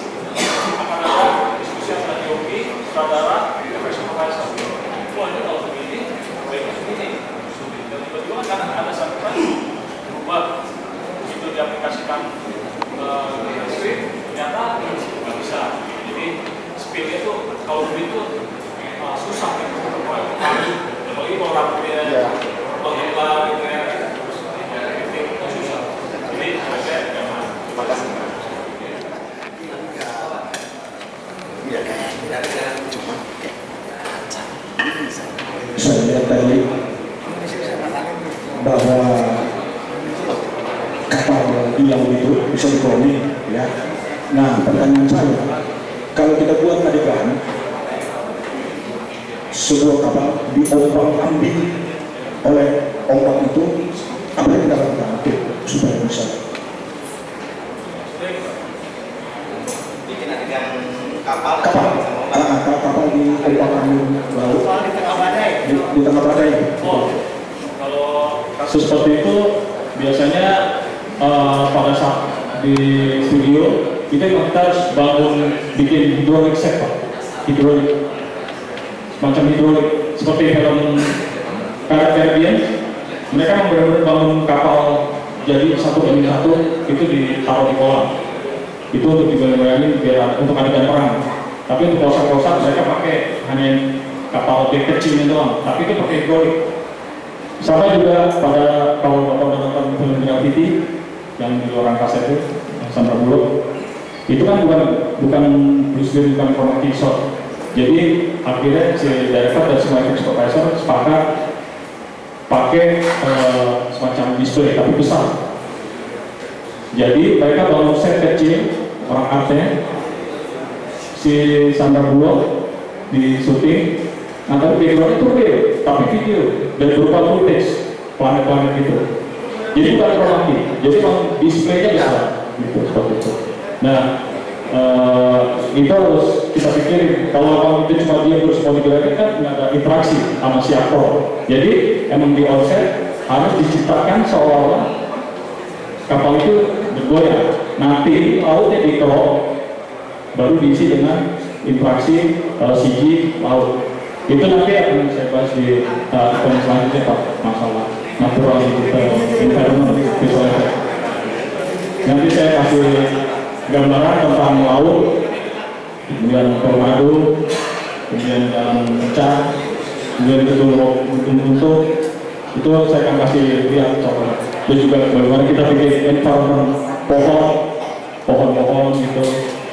Akan ada diskusi antara DOP, sutradara, efek supervisor. Wah ini kalau begini, baiknya begini. Dan tiba-tiba karena ada satu kan berubah itu diaplikasikan speed, ternyata nggak bisa. Jadi speednya itu kalau begitu susah ya. Apalagi kalau rambutnya menghilang gitu ya, itu susah. Jadi saya terima kasih. Saya lihat tadi bahwa kapal di laut itu bisa dikloning, ya. Nah, pertanyaan saya, kalau kita buat adegan sebuah kapal diombang-ambing oleh ombak itu, apa yang kita lakukan supaya bisa? Bikin adegan kapal di ombang-ambing laut di tengah badai. Di tengah badai. Kalau kasus seperti itu biasanya pada saat di studio kita harus bangun bikin hidrolik set Pak, hidrolik semacam hidrolik seperti film Caribbean. Mereka benar-benar bangun kapal jadi satu demi satu itu ditaruh di kolam itu untuk dibayangin biar untuk adegan perang. Tapi untuk kosa-kosa mereka pakai hanya kapal kecilnya doang, tapi itu pakai hidrolik. Sama juga pada kalau Bapak menonton film Gravity yang di luar angkasa itu, yang Sandra Bullock, itu kan bukan blue screen, bukan chromatic shot. Jadi akhirnya si director dan semua efek supervisor sepakat pakai semacam display tapi besar. Jadi mereka bangun set kecil orang artnya, si Sandra Bullock di syuting. Nah, tapi background itu real, tapi video dan berupa footage planet-planet itu. Jadi bukan kromatik, jadi memang displaynya besar, gitu seperti itu. Nah, itu harus kita pikirin. Kalau itu cuma dia terus mau digerakin kan nggak ada interaksi sama si aktor. Jadi emang di onset harus diciptakan seolah-olah kapal itu bergoyang. Nanti lautnya dikerok, baru diisi dengan interaksi CG laut. Itu nanti akan saya bahas di poin selanjutnya Pak, masalah natural environment visual effect. Nanti saya kasih gambaran tentang laut kemudian tornado, kemudian jalan pecah, kemudian itu untuk itu saya akan kasih lihat contoh. Dan juga bagaimana kita bikin environment pohon-pohon gitu.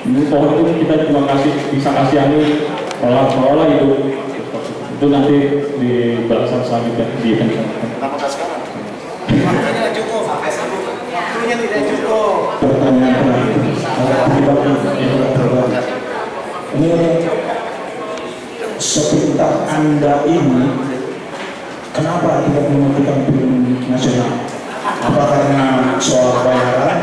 Ini pohon itu kita cuma bisa kasihani olah hidup. Itu nanti di balasan selanjutnya di event. Waktunya cukup. Waktunya tidak cukup. Pertanyaan ini sepintas Anda ini kenapa tidak menentukan film nasional? Apa karena soal bayaran?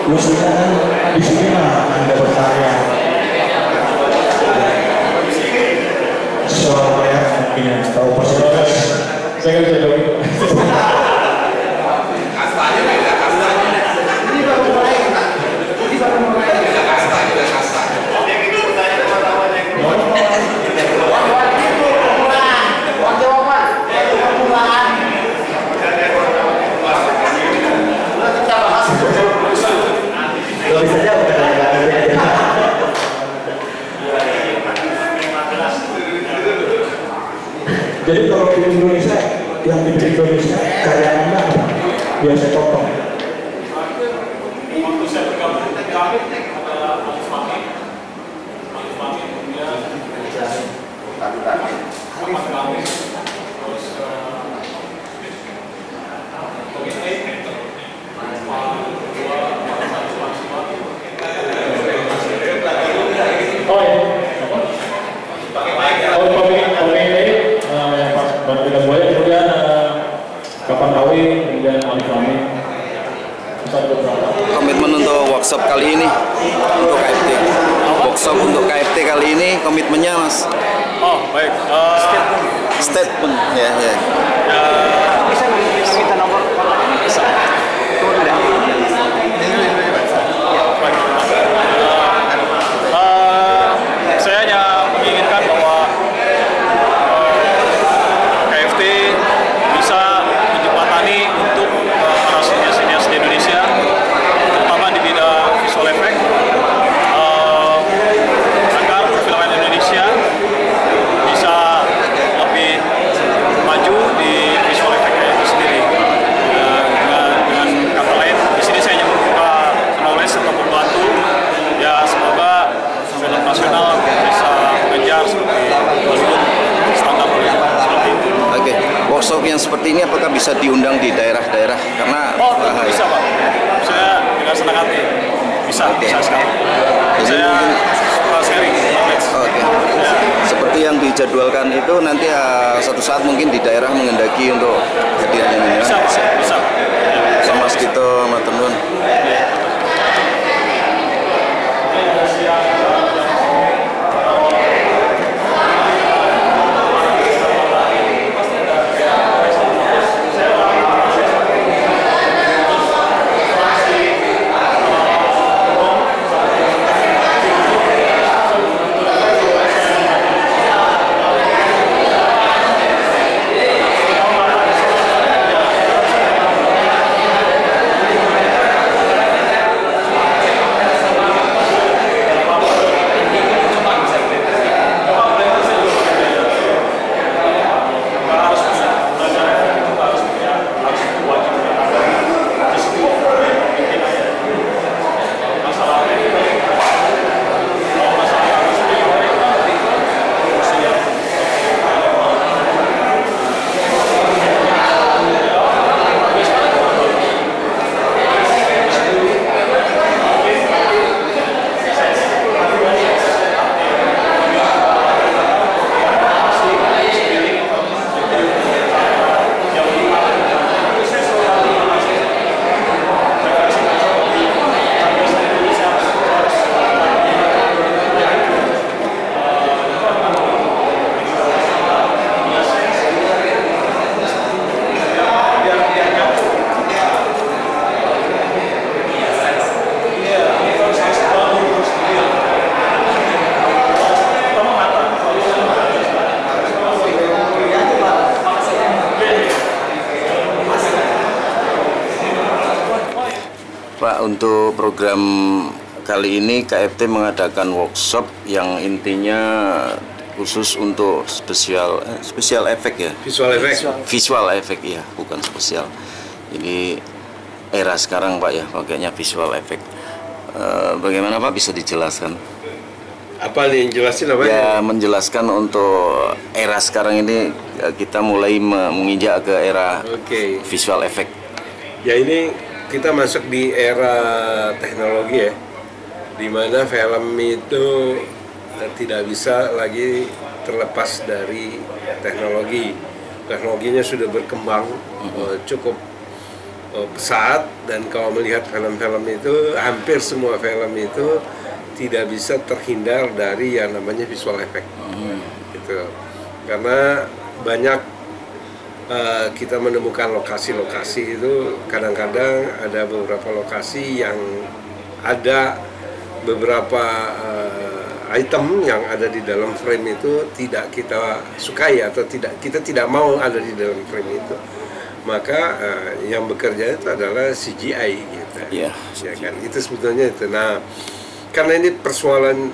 Mestinya kan di sini Anda berkarya. Soal bayaran mungkin yang tahu fasilitas. Saya nggak bisa jawab. Jadi kalau di Indonesia, yang di Indonesia karya Anda apa? Biar saya potong. Waktu saya bergabung kami ada Alif Fahmi, kemudian Ahmad Kami, terus kemudian Kapan Kawi, kemudian Alif Fahmi. Komitmen untuk workshop kali ini untuk KFT. Workshop untuk KFT kali ini komitmennya Mas. Oh baik. Statement ya. Bisa kita nomor bisa. Saya hanya menginginkan bahwa KFT bisa menjembatani untuk para sinias-sinias di Indonesia, terutama di bidang visual effect, agar perfilman Indonesia bisa lebih maju di visual effect-nya itu sendiri. Dengan kata lain, di sini saya hanya membuka knowledge atau membantu. Ya semoga film nasional bisa mengejar seperti Hollywood, standar Hollywood seperti itu. Oke, workshop yang seperti ini apakah bisa diundang di daerah-daerah? Karena bisa Pak. Saya dengan senang hati bisa sekali. Saya suka sharing knowledge. Oke. Seperti yang dijadwalkan itu nanti satu saat mungkin di daerah mengendaki untuk hadiahnya ini. Bisa. Sama Mas Gito, Mas Tenun. Untuk program kali ini KFT mengadakan workshop yang intinya khusus untuk special effect ya. Visual effect ya, bukan spesial. Jadi era sekarang Pak ya, pakainya visual effect. Bagaimana Pak bisa dijelaskan? Apa nih yang jelasin apa ya? Menjelaskan untuk era sekarang ini kita mulai menginjak ke era visual effect. Ya ini kita masuk di era teknologi ya, di mana film itu tidak bisa lagi terlepas dari teknologi. Teknologinya sudah berkembang cukup pesat, dan kalau melihat film-film itu, hampir semua film itu tidak bisa terhindar dari yang namanya visual effect. Gitu. Karena banyak kita menemukan lokasi-lokasi itu, kadang-kadang ada beberapa lokasi yang ada beberapa item yang ada di dalam frame itu tidak kita sukai atau kita tidak mau ada di dalam frame itu, maka yang bekerja itu adalah CGI gitu. Ya kan, itu sebetulnya itu. Nah, karena ini persoalan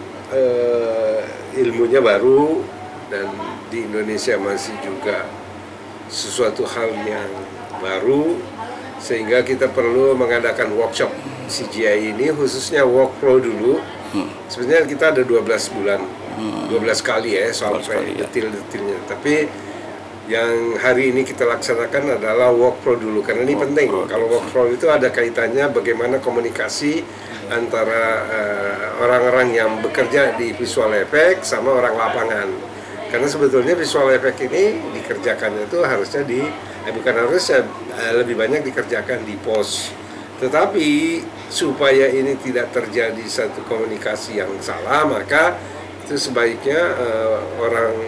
ilmunya baru dan di Indonesia masih juga sesuatu hal yang baru, sehingga kita perlu mengadakan workshop CGI ini, khususnya workflow dulu. Sebenarnya kita ada 12 bulan, 12 kali ya sampai detil-detilnya. Tapi yang hari ini kita laksanakan adalah workflow dulu, karena ini penting. Kalau workflow itu ada kaitannya bagaimana komunikasi antara orang-orang yang bekerja di visual effect sama orang lapangan. Karena sebetulnya visual effect ini dikerjakannya itu harusnya bukan harusnya, lebih banyak dikerjakan di pos. Tetapi supaya ini tidak terjadi satu komunikasi yang salah, maka itu sebaiknya orang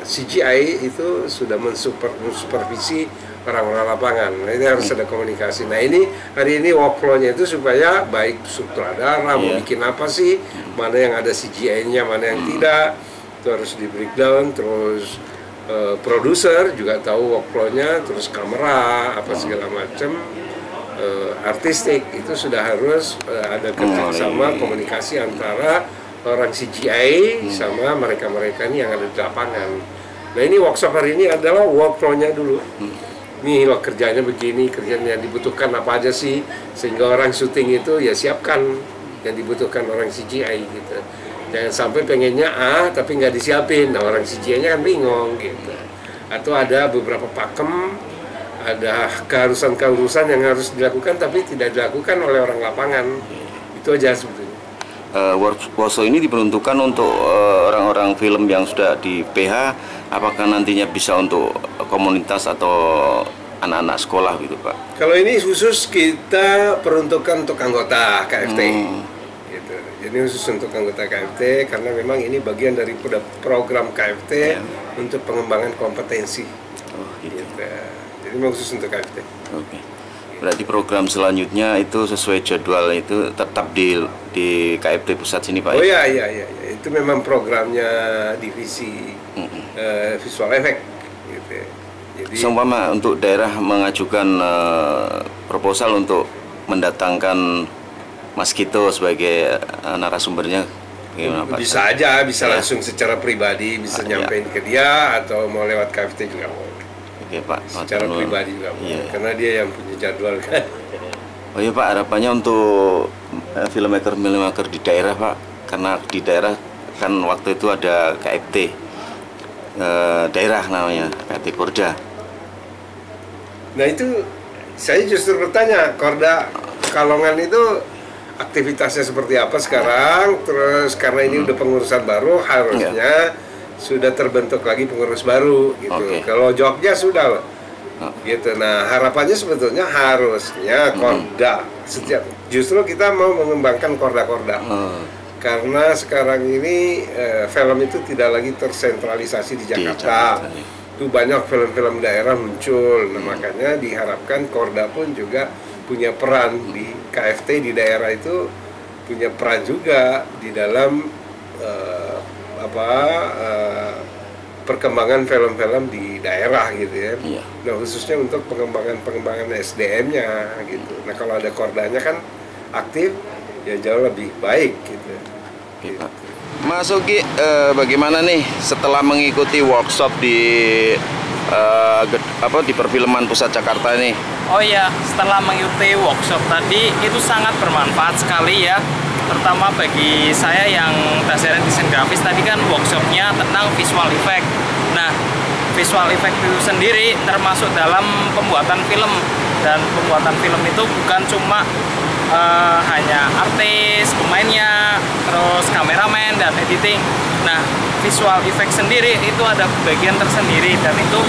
CGI itu sudah mensupervisi orang-orang lapangan. Nah, ini harus ada komunikasi. Nah, ini hari ini workflow-nya itu supaya baik sutradara mau bikin apa sih, mana yang ada CGI-nya, mana yang tidak, itu harus di breakdown. Terus produser juga tahu workflow-nya, terus kamera apa segala macam. Artistik itu sudah harus ada kerjasama komunikasi antara orang CGI sama mereka-mereka ini yang ada di lapangan. Nah, ini workshop hari ini adalah workflow-nya dulu. Nih loh, kerjanya begini, kerjaan yang dibutuhkan apa aja sih, sehingga orang syuting itu ya siapkan yang dibutuhkan orang CGI gitu. Jangan sampai pengennya A tapi nggak disiapin, nah orang CGI-nya kan bingung gitu. Atau ada beberapa pakem, ada keharusan yang harus dilakukan tapi tidak dilakukan oleh orang lapangan. Itu aja sebetulnya. Workshop ini diperuntukkan untuk orang-orang film yang sudah di PH, apakah nantinya bisa untuk komunitas atau anak-anak sekolah gitu Pak? Kalau ini khusus kita peruntukkan untuk anggota KFT. Gitu. Jadi khusus untuk anggota KFT karena memang ini bagian dari program KFT untuk pengembangan kompetensi. Gitu. Jadi khusus untuk KFT. Oke. Berarti program selanjutnya itu sesuai jadwal itu tetap di KFT pusat sini Pak? Oh iya. Itu memang programnya divisi visual effect. Gitu. Jadi, seumpama untuk daerah mengajukan proposal untuk mendatangkan Mas Kito sebagai narasumbernya, gimana Pak? Bisa aja, bisa langsung secara pribadi, bisa nyampein ke dia atau mau lewat KFT juga mau. Oke Pak, secara pribadi juga karena dia yang punya jadwal kan. Oh iya Pak, harapannya untuk filmmaker di daerah Pak, karena di daerah kan waktu itu ada KFT daerah namanya, KFT Korda. Nah itu saya justru bertanya, Korda Kalongan itu aktivitasnya seperti apa sekarang? Terus karena ini udah pengurusan baru, harusnya sudah terbentuk lagi pengurus baru gitu. Kalau Jogja sudah loh. Gitu. Nah, harapannya sebetulnya harusnya Korda. Justru kita mau mengembangkan Korda-Korda. Karena sekarang ini film itu tidak lagi tersentralisasi di Jakarta. Itu banyak film-film daerah muncul. Nah, makanya diharapkan Korda pun juga punya peran di KFT di daerah itu, punya peran juga di dalam perkembangan film-film di daerah gitu ya. Nah, khususnya untuk pengembangan SDM-nya gitu. Nah, kalau ada Kordanya kan aktif, ya jauh lebih baik gitu. Mas Ugi, bagaimana nih setelah mengikuti workshop di di perfilman Pusat Jakarta ini? Oh iya, setelah mengikuti workshop tadi itu sangat bermanfaat sekali ya, terutama bagi saya yang dasarnya desain grafis. Tadi kan workshopnya tentang visual effect. Nah, visual effect itu sendiri termasuk dalam pembuatan film, dan pembuatan film itu bukan cuma hanya artis, pemainnya, terus kameramen dan editing. Nah, visual effect sendiri itu ada bagian tersendiri, dan itu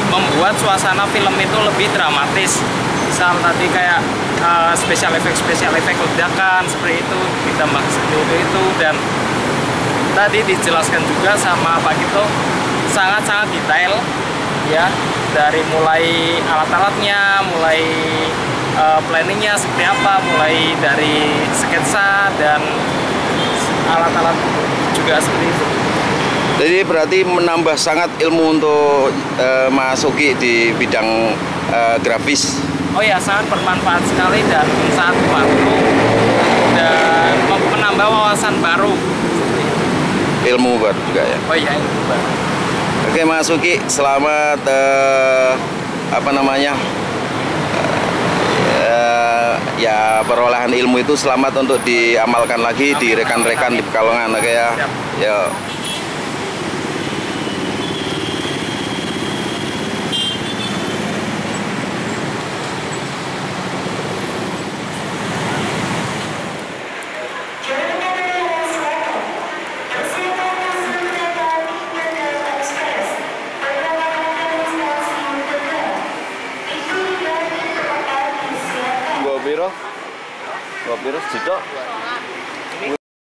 membuat suasana film itu lebih dramatis. Misal tadi kayak special effect ledakan seperti itu ditambah seperti itu, dan tadi dijelaskan juga sama Pak Gito sangat-sangat detail ya, dari mulai alat-alatnya, mulai planningnya seperti apa, mulai dari sketsa dan alat-alat juga seperti itu. Jadi berarti menambah sangat ilmu untuk Mas Ugi di bidang grafis. Oh ya, sangat bermanfaat sekali dan sangat membantu dan menambah wawasan baru. Ilmu baru juga ya. Oh iya, ilmu baru. Oke Mas Ugi, selamat ya perolehan ilmu itu selamat untuk diamalkan lagi di rekan-rekan di Pekalongan. Oke ya. Ya. Biro jedok